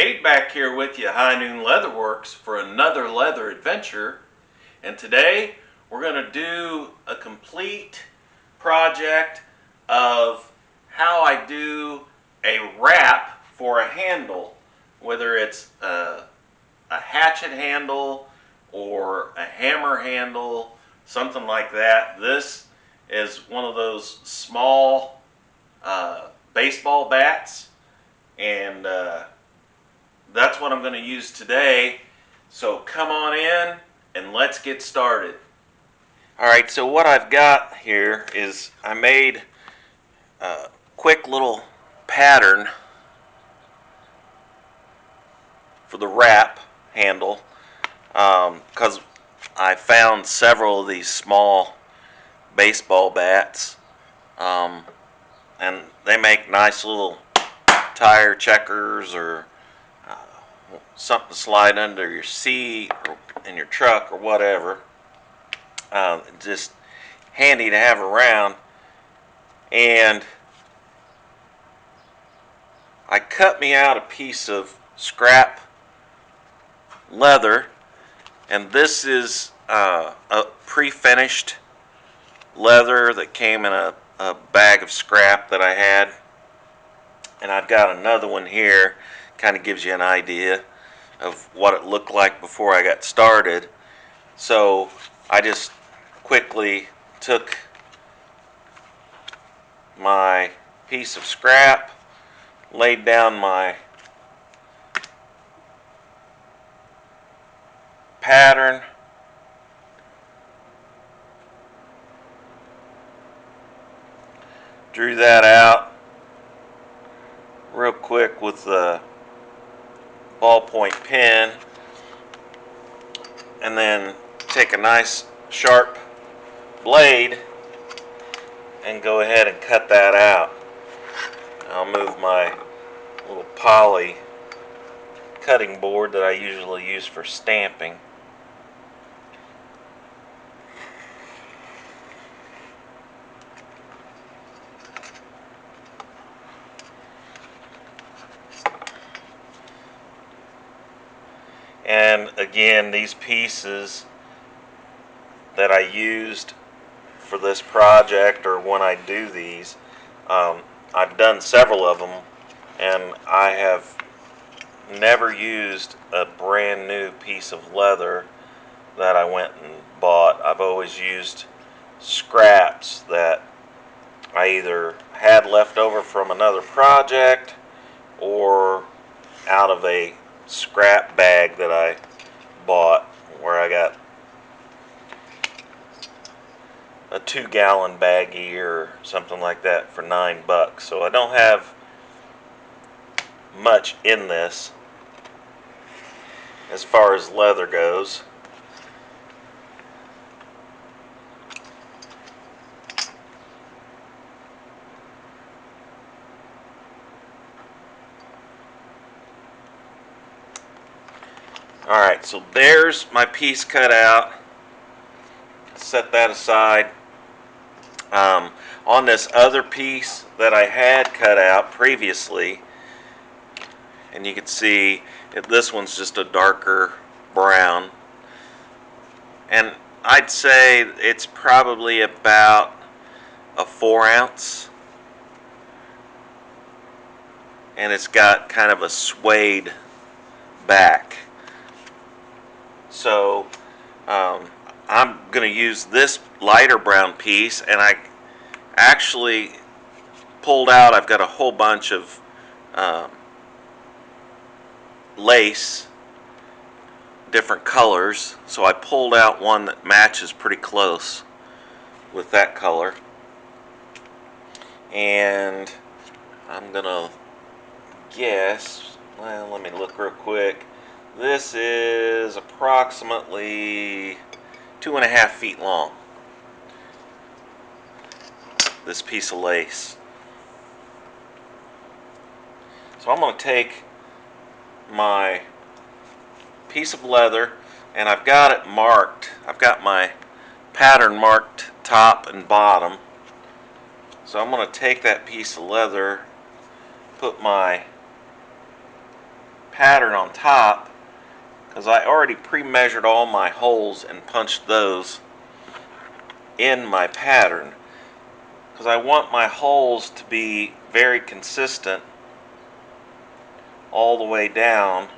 Wade back here with you, High Noon Leatherworks, for another leather adventure. And today we're going to do a complete project of how I do a wrap for a handle, whether it's a hatchet handle or a hammer handle, something like that. This is one of those small baseball bats, and that's what I'm going to use today. So come on in and let's get started. Alright, so what I've got here is I made a quick little pattern for the wrap handle because I found several of these small baseball bats, and they make nice little tire checkers or something to slide under your seat or in your truck or whatever. Just handy to have around. And I cut me out a piece of scrap leather, and this is a pre-finished leather that came in a bag of scrap that I had, and I've got another one here. Kind of gives you an idea of what it looked like before I got started. So I just quickly took my piece of scrap, laid down my pattern, drew that out real quick with the ballpoint pen, and then take a nice sharp blade and go ahead and cut that out. I'll move my little poly cutting board that I usually use for stamping. And again, these pieces that I used for this project, or when I do these, I've done several of them, and I have never used a brand new piece of leather that I went and bought. I've always used scraps that I either had left over from another project or out of a scrap bag that I bought, where I got a 2-gallon baggie or something like that for $9. So I don't have much in this as far as leather goes. Alright, so there's my piece cut out. Set that aside. On this other piece that I had cut out previously, and you can see this one's just a darker brown, and I'd say it's probably about a 4-ounce, and it's got kind of a suede back. So I'm going to use this lighter brown piece, and I actually pulled out, I've got a whole bunch of lace, different colors, so I pulled out one that matches pretty close with that color, and I'm going to guess, well, let me look real quick. This is approximately 2.5 feet long, this piece of lace. So I'm going to take my piece of leather, and I've got it marked. I've got my pattern marked top and bottom. So I'm going to take that piece of leather, put my pattern on top, because I already pre-measured all my holes and punched those in my pattern, because I want my holes to be very consistent all the way down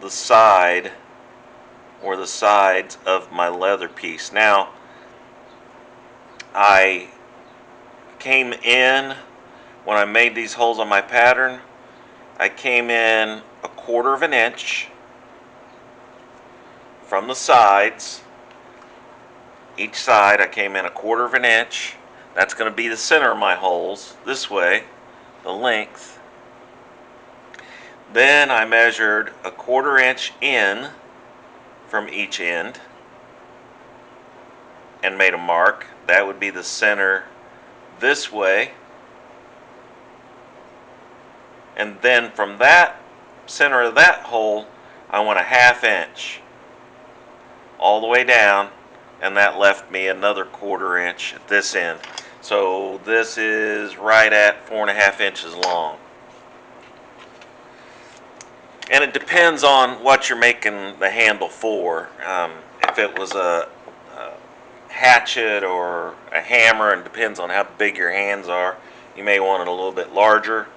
the side or the sides of my leather piece. Now, I came in, when I made these holes on my pattern, I came in 1/4 of an inch from the sides. Each side I came in 1/4 of an inch. That's going to be the center of my holes, this way, the length. Then I measured 1/4 inch in from each end and made a mark. That would be the center this way. And then from that center of that hole, I went 1/2 inch all the way down, and that left me another 1/4 inch at this end. So this is right at 4.5 inches long. And it depends on what you're making the handle for. If it was a hatchet or a hammer, and depends on how big your hands are, you may want it a little bit larger.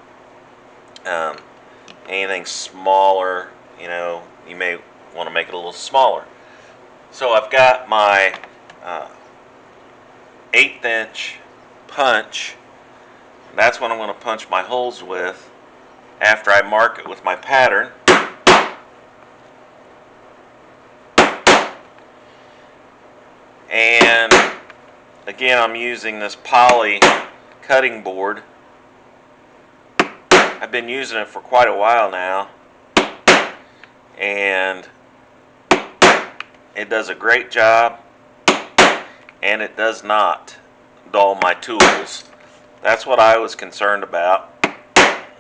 Anything smaller, you may want to make it a little smaller. So I've got my 1/8 inch punch. That's what I'm going to punch my holes with after I mark it with my pattern. And again, I'm using this poly cutting board. I've been using it for quite a while now, and it does a great job, and it does not dull my tools. That's what I was concerned about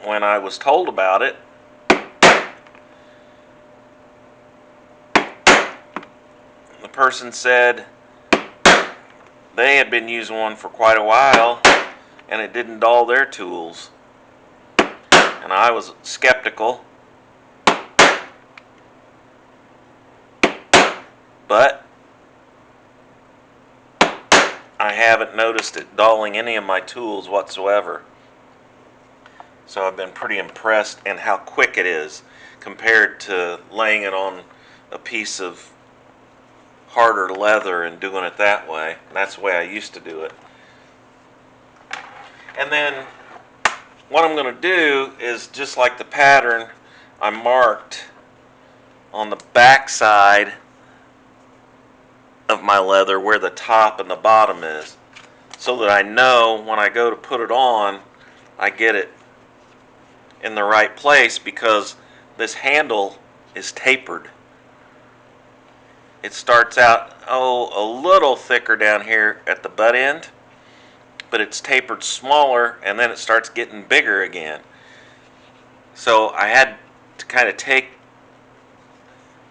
when I was told about it. The person said they had been using one for quite a while and it didn't dull their tools. And I was skeptical, but I haven't noticed it dulling any of my tools whatsoever. So I've been pretty impressed in how quick it is compared to laying it on a piece of harder leather and doing it that way. That's the way I used to do it. And then what I'm going to do is, just like the pattern, I marked on the back side of my leather where the top and the bottom is, so that I know when I go to put it on, I get it in the right place, because this handle is tapered. It starts out a little thicker down here at the butt end, but it's tapered smaller, and then it starts getting bigger again. So I had to kind of take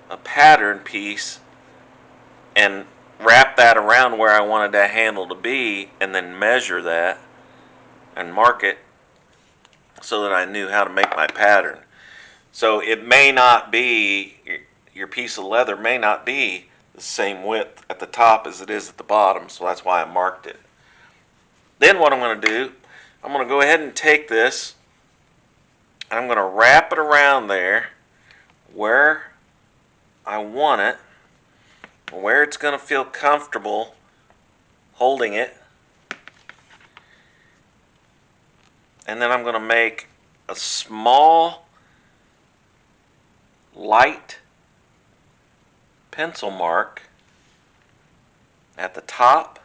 a pattern piece and wrap that around where I wanted that handle to be, and then measure that and mark it so that I knew how to make my pattern. So it may not be, your piece of leather may not be the same width at the top as it is at the bottom, so that's why I marked it. Then what I'm going to do, I'm going to go ahead and take this, and I'm going to wrap it around there where I want it, where it's going to feel comfortable holding it. And then I'm going to make a small, light pencil mark at the top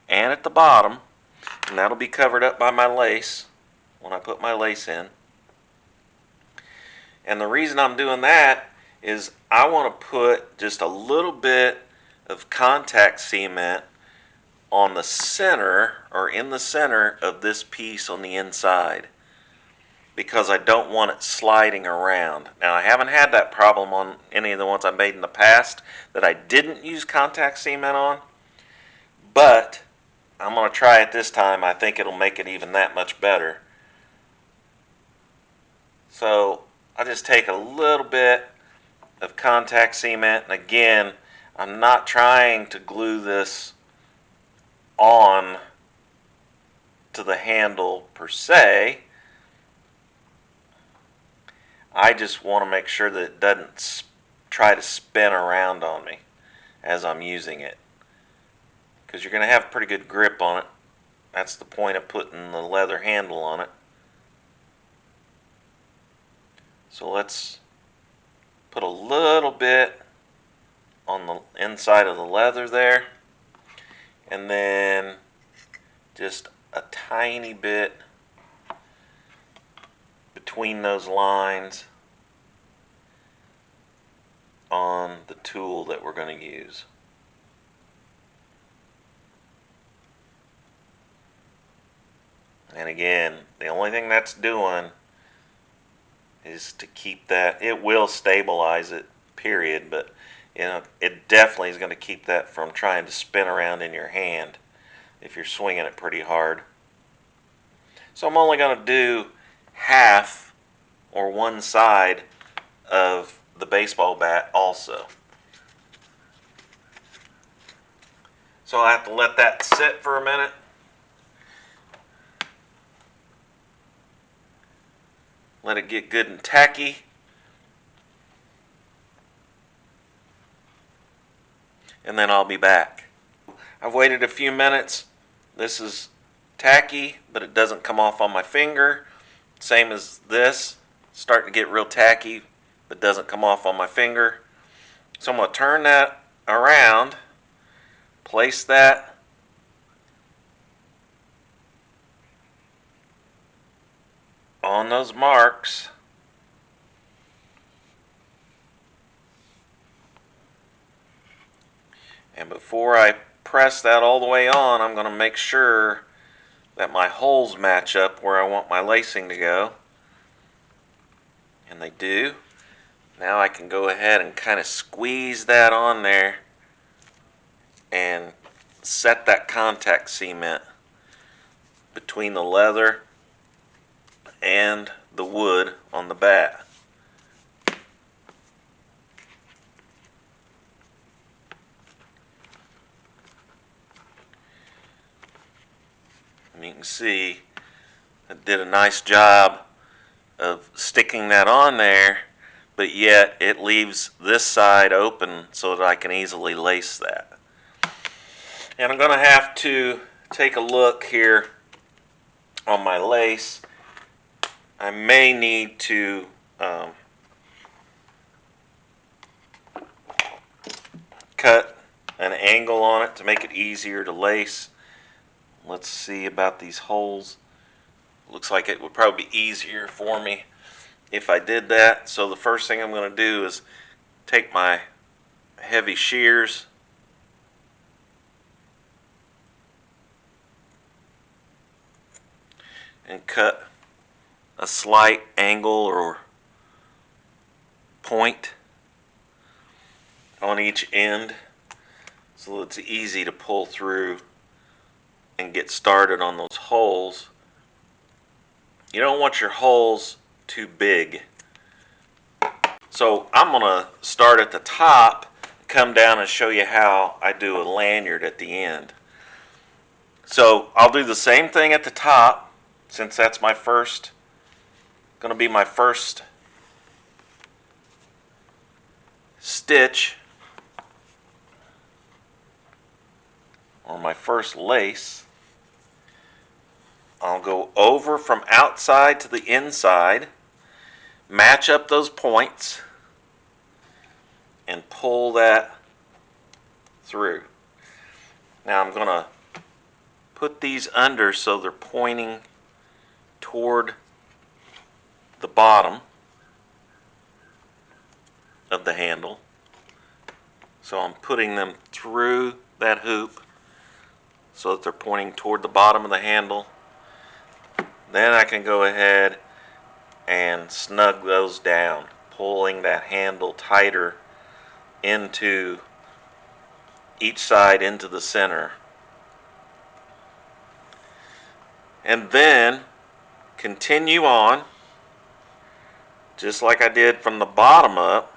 and at the bottom, and that'll be covered up by my lace when I put my lace in. And the reason I'm doing that is I want to put just a little bit of contact cement on the center, or in the center of this piece on the inside, because I don't want it sliding around. Now, I haven't had that problem on any of the ones I made in the past that I didn't use contact cement on, but I'm going to try it this time. I think it'll make it even that much better. So I'll just take a little bit of contact cement, and again, I'm not trying to glue this on to the handle per se. I just want to make sure that it doesn't try to spin around on me as I'm using it, because you're going to have pretty good grip on it. That's the point of putting the leather handle on it. So let's put a little bit on the inside of the leather there, and then just a tiny bit between those lines on the tool that we're going to use. And again, the only thing that's doing is to keep that, it will stabilize it, period, but it definitely is going to keep that from trying to spin around in your hand if you're swinging it pretty hard. So I'm only going to do half or one side of the baseball bat also. So I have to let that sit for a minute. Let it get good and tacky. And then I'll be back. I've waited a few minutes. This is tacky, but it doesn't come off on my finger. Same as this. Starting to get real tacky, but doesn't come off on my finger. So I'm going to turn that around, place that on those marks. And before I press that all the way on, I'm going to make sure that my holes match up where I want my lacing to go. And they do. Now I can go ahead and kind of squeeze that on there and set that contact cement between the leather and the wood on the bat. And you can see I did a nice job of sticking that on there, but yet it leaves this side open so that I can easily lace that. And I'm going to have to take a look here on my lace. I may need to cut an angle on it to make it easier to lace. Let's see about these holes. Looks like it would probably be easier for me if I did that. So the first thing I'm going to do is take my heavy shears and cut a slight angle or point on each end so it's easy to pull through and get started on those holes. You don't want your holes too big. So I'm going to start at the top, come down and show you how I do a lanyard at the end. So I'll do the same thing at the top, since that's going to be my first stitch or my first lace. I'll go over from outside to the inside, match up those points, and pull that through. Now I'm going to put these under so they're pointing toward the bottom of the handle. So I'm putting them through that hoop so that they're pointing toward the bottom of the handle. Then I can go ahead and snug those down, pulling that handle tighter into each side into the center. and then continue on just like I did from the bottom up,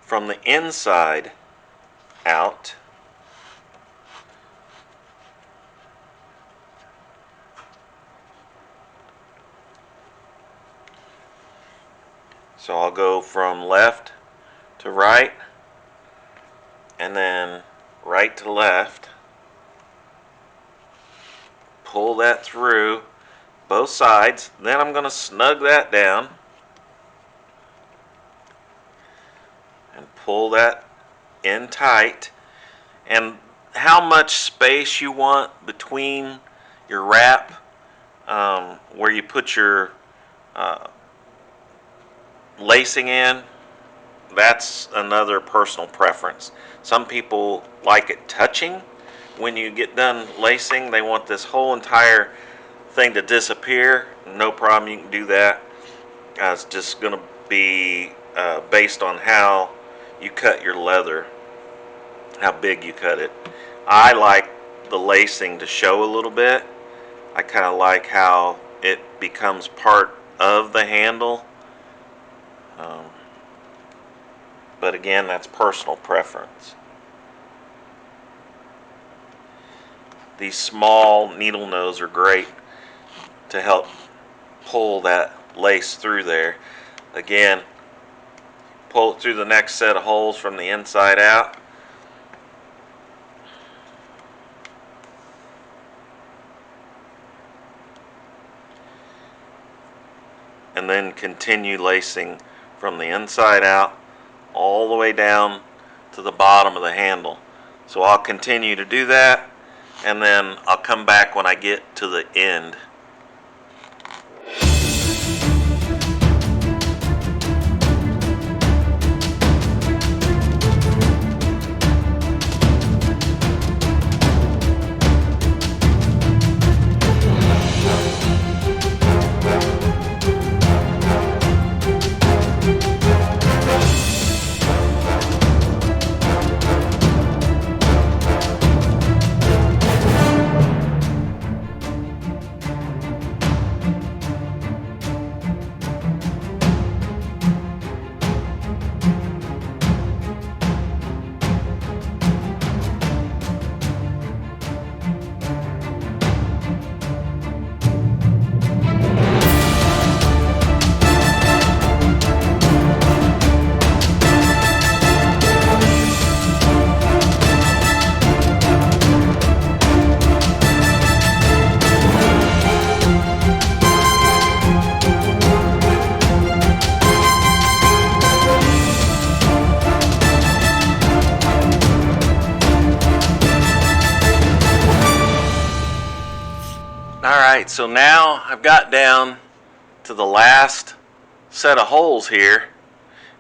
from the inside out. So I'll go from left to right and then right to left. Pull that through both sides. Then I'm going to snug that down and pull that in tight. And how much space you want between your wrap, where you put your lacing in, that's another personal preference. Some people like it touching. When you get done lacing, they want this whole entire thing to disappear. No problem, you can do that. It's just going to be based on how you cut your leather, how big you cut it. I like the lacing to show a little bit. I kind of like how it becomes part of the handle. But again, that's personal preference. These small needle nose are great to help pull that lace through there. Again, pull it through the next set of holes from the inside out. And then continue lacing from the inside out all the way down to the bottom of the handle. So I'll continue to do that, and then I'll come back when I get to the end. Alright, so now I've got down to the last set of holes here,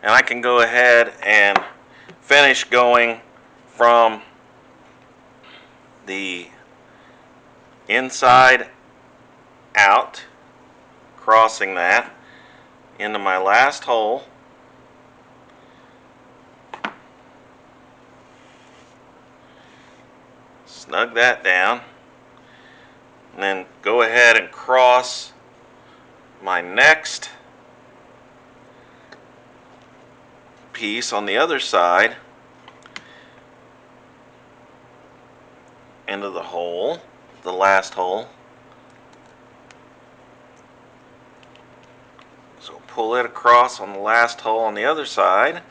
and I can go ahead and finish going from the inside out, crossing that into my last hole. Snug that down, and then go ahead and cross my next piece on the other side into the hole, the last hole. So pull it across on the last hole on the other side.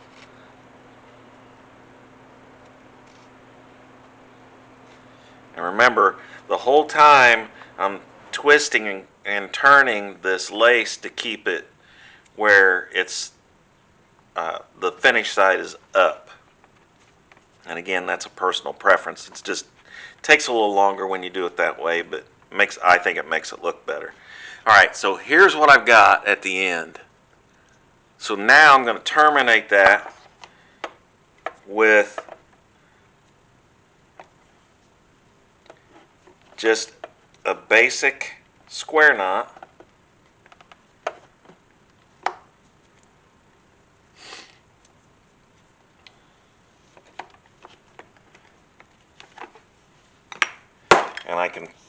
And remember, the whole time I'm twisting and turning this lace to keep it where it's the finish side is up. And again, that's a personal preference. It's just takes a little longer when you do it that way, but I think it makes it look better. Alright, so here's what I've got at the end. So now I'm going to terminate that with just a basic square knot.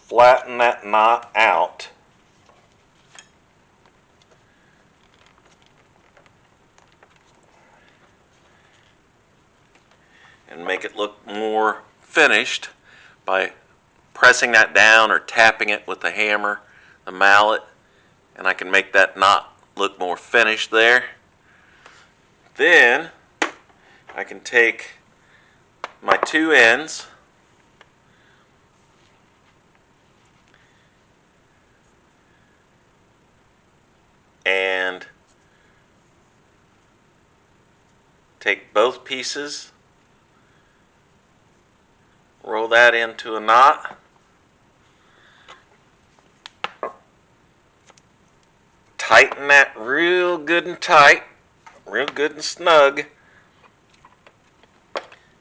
flatten that knot out. And make it look more finished by pressing that down or tapping it with the hammer, the mallet, and I can make that knot look more finished there. Then I can take my two ends and take both pieces, roll that into a knot, tighten that real good and tight, real good and snug,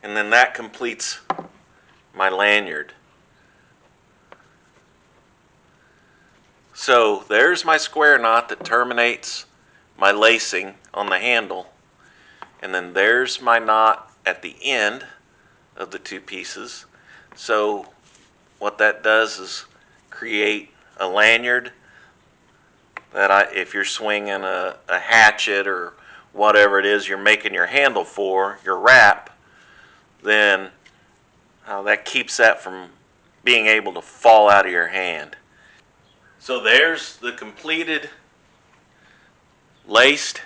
and then that completes my lanyard. So there's my square knot that terminates my lacing on the handle, and then there's my knot at the end of the two pieces. So what that does is create a lanyard that if you're swinging a hatchet or whatever it is you're making your handle for, your wrap, then that keeps that from being able to fall out of your hand. So there's the completed laced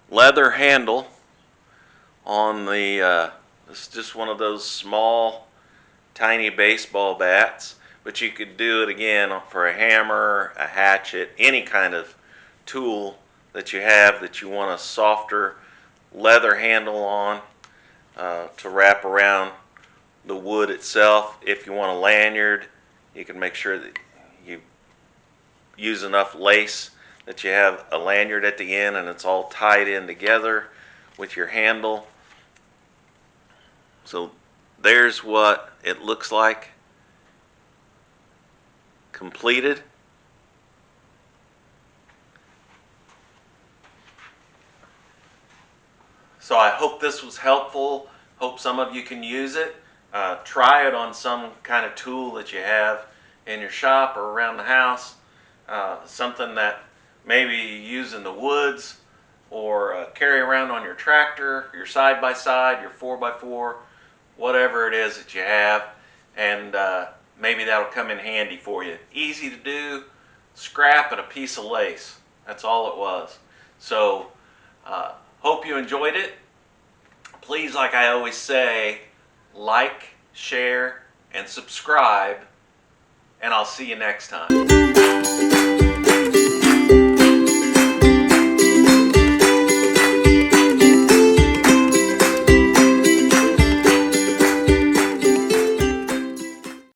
leather handle on the, it's just one of those small, tiny baseball bats, but you could do it again for a hammer, a hatchet, any kind of tool that you have that you want a softer leather handle on to wrap around the wood itself. If you want a lanyard, you can make sure that you use enough lace that you have a lanyard at the end and it's all tied in together with your handle. So there's what it looks like completed. So I hope this was helpful. Hope some of you can use it. Try it on some kind of tool that you have in your shop or around the house. Something that maybe you use in the woods or carry around on your tractor, your side-by-side, your 4x4, whatever it is that you have, and maybe that'll come in handy for you. Easy to do, scrap and a piece of lace. That's all it was. So hope you enjoyed it. Please, like I always say, like, share, and subscribe, and I'll see you next time.